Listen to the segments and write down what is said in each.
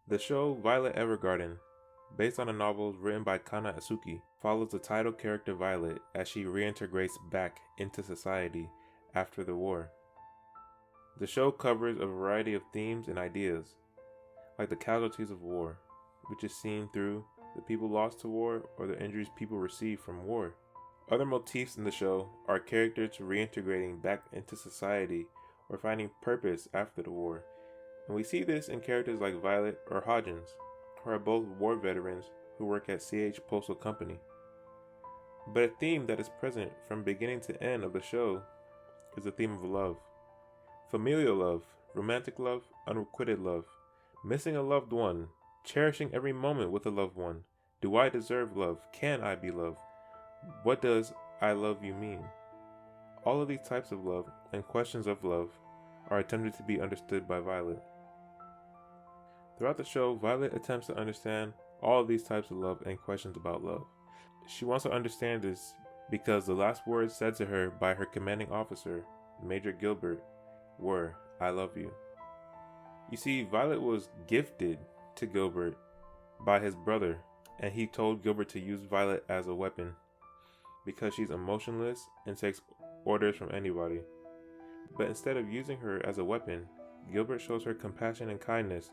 The show Violet Evergarden, based on the novels written by Kana Asuki, follows the title character Violet as she reintegrates back into society after the war. The show covers a variety of themes and ideas, like the casualties of war, which is seen through the people lost to war or the injuries people receive from war. Other motifs in the show are characters reintegrating back into society or finding purpose after the war, and we see this in characters like Violet or Hodgins, who are both war veterans who work at CH Postal Company. But a theme that is present from beginning to end of the show is the theme of love. Familial love, romantic love, unrequited love, missing a loved one, cherishing every moment with a loved one. Do I deserve love? Can I be loved? What does I love you mean? All of these types of love and questions of love are attempted to be understood by Violet. Throughout the show, Violet attempts to understand all of these types of love and questions about love. She wants to understand this because the last words said to her by her commanding officer, Major Gilbert, were, I love you. You see, Violet was gifted to Gilbert by his brother, and he told Gilbert to use Violet as a weapon because she's emotionless and takes orders from anybody. But instead of using her as a weapon, Gilbert shows her compassion and kindness,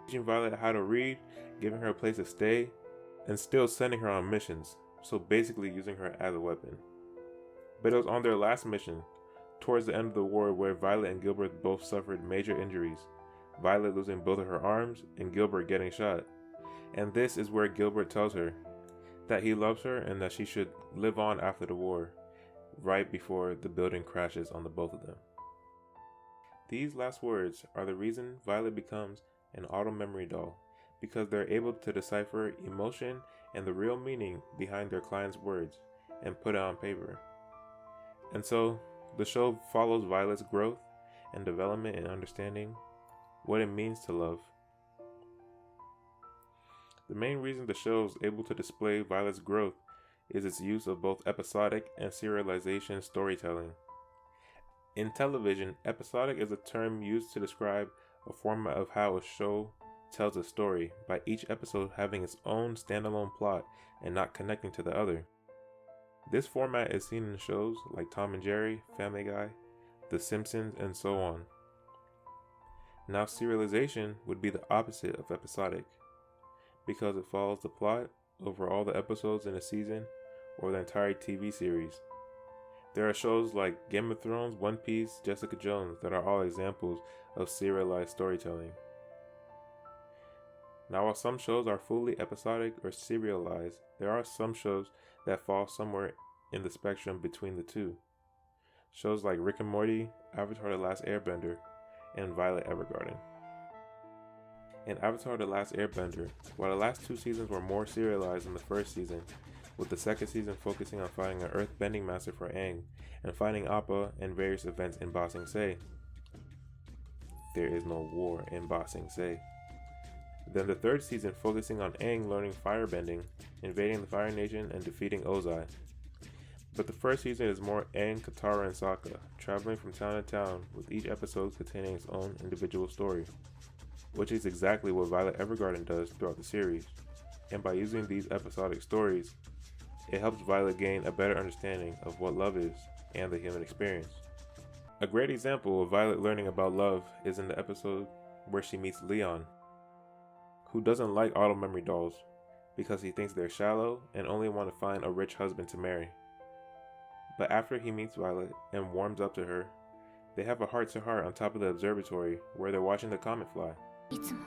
teaching Violet how to read, giving her a place to stay, and still sending her on missions, so basically using her as a weapon. But it was on their last mission, towards the end of the war, where Violet and Gilbert both suffered major injuries, Violet losing both of her arms and Gilbert getting shot. And this is where Gilbert tells her that he loves her and that she should live on after the war, right before the building crashes on the both of them. These last words are the reason Violet becomes an auto memory doll, because they're able to decipher emotion and the real meaning behind their client's words and put it on paper. And so, the show follows Violet's growth and development in understanding what it means to love. The main reason the show is able to display Violet's growth is its use of both episodic and serialization storytelling. In television, episodic is a term used to describe a format of how a show tells a story, by each episode having its own standalone plot and not connecting to the other. This format is seen in shows like Tom and Jerry, Family Guy, The Simpsons, and so on. Now, serialization would be the opposite of episodic, because it follows the plot over all the episodes in a season or the entire TV series. There are shows like Game of Thrones, One Piece, Jessica Jones that are all examples of serialized storytelling. Now, while some shows are fully episodic or serialized, there are some shows that fall somewhere in the spectrum between the two. Shows like Rick and Morty, Avatar: The Last Airbender, and Violet Evergarden. In Avatar: The Last Airbender, while the last two seasons were more serialized than the first season, with the second season focusing on finding an earth-bending master for Aang and finding Appa and various events in Ba Sing Se. There is no war in Ba Sing Se. Then the third season focusing on Aang learning firebending, invading the Fire Nation, and defeating Ozai. But the first season is more Aang, Katara, and Sokka, traveling from town to town, with each episode containing its own individual story, which is exactly what Violet Evergarden does throughout the series. And by using these episodic stories, it helps Violet gain a better understanding of what love is and the human experience. A great example of Violet learning about love is in the episode where she meets Leon, who doesn't like auto memory dolls because he thinks they're shallow and only want to find a rich husband to marry. But after he meets Violet and warms up to her, they have a heart-to-heart on top of the observatory where they're watching the comet fly. いつも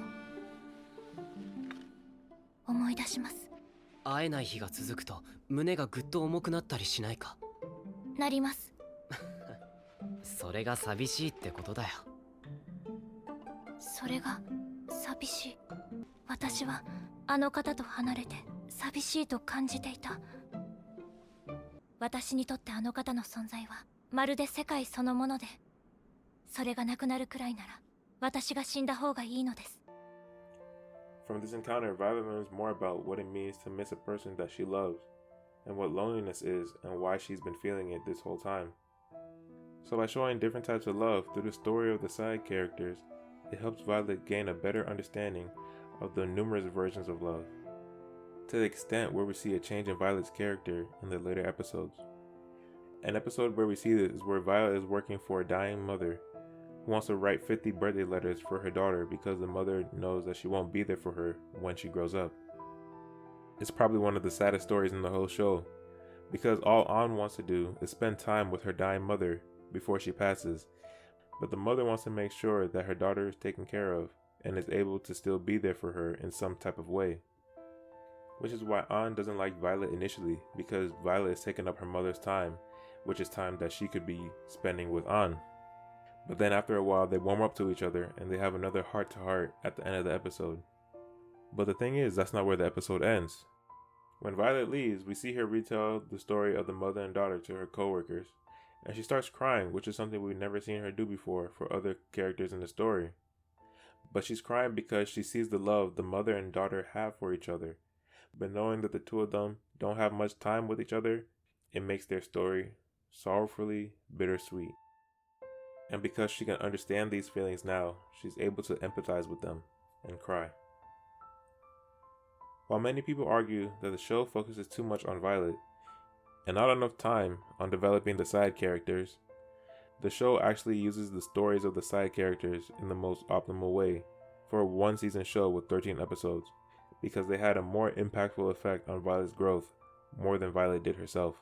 思い出します。会えない日が続くと胸がぐっと重くなったりしないか。なります。それが寂しいってことだよ。それが寂しい。私はあの方と離れて寂しいと感じていた。私にとってあの方の存在はまるで世界そのもので、それがなくなるくらいなら私が死んだ方がいいのです。From this encounter, Violet learns more about what it means to miss a person that she loves, and what loneliness is, and why she's been feeling it this whole time. So by showing different types of love through the story of the side characters, it helps Violet gain a better understanding of the numerous versions of love, to the extent where we see a change in Violet's character in the later episodes. An episode where we see this is where Violet is working for a dying mother who wants to write 50 birthday letters for her daughter because the mother knows that she won't be there for her when she grows up. It's probably one of the saddest stories in the whole show, because all An wants to do is spend time with her dying mother before she passes, but the mother wants to make sure that her daughter is taken care of and is able to still be there for her in some type of way. Which is why An doesn't like Violet initially, because Violet is taking up her mother's time, which is time that she could be spending with An. But then after a while they warm up to each other and they have another heart-to-heart at the end of the episode. But the thing is, that's not where the episode ends. When Violet leaves, we see her retell the story of the mother and daughter to her co-workers, and she starts crying, which is something we've never seen her do before for other characters in the story. But she's crying because she sees the love the mother and daughter have for each other, but knowing that the two of them don't have much time with each other, it makes their story sorrowfully bittersweet. And because she can understand these feelings now, she's able to empathize with them and cry. While many people argue that the show focuses too much on Violet and not enough time on developing the side characters, the show actually uses the stories of the side characters in the most optimal way for a one-season show with 13 episodes, because they had a more impactful effect on Violet's growth more than Violet did herself.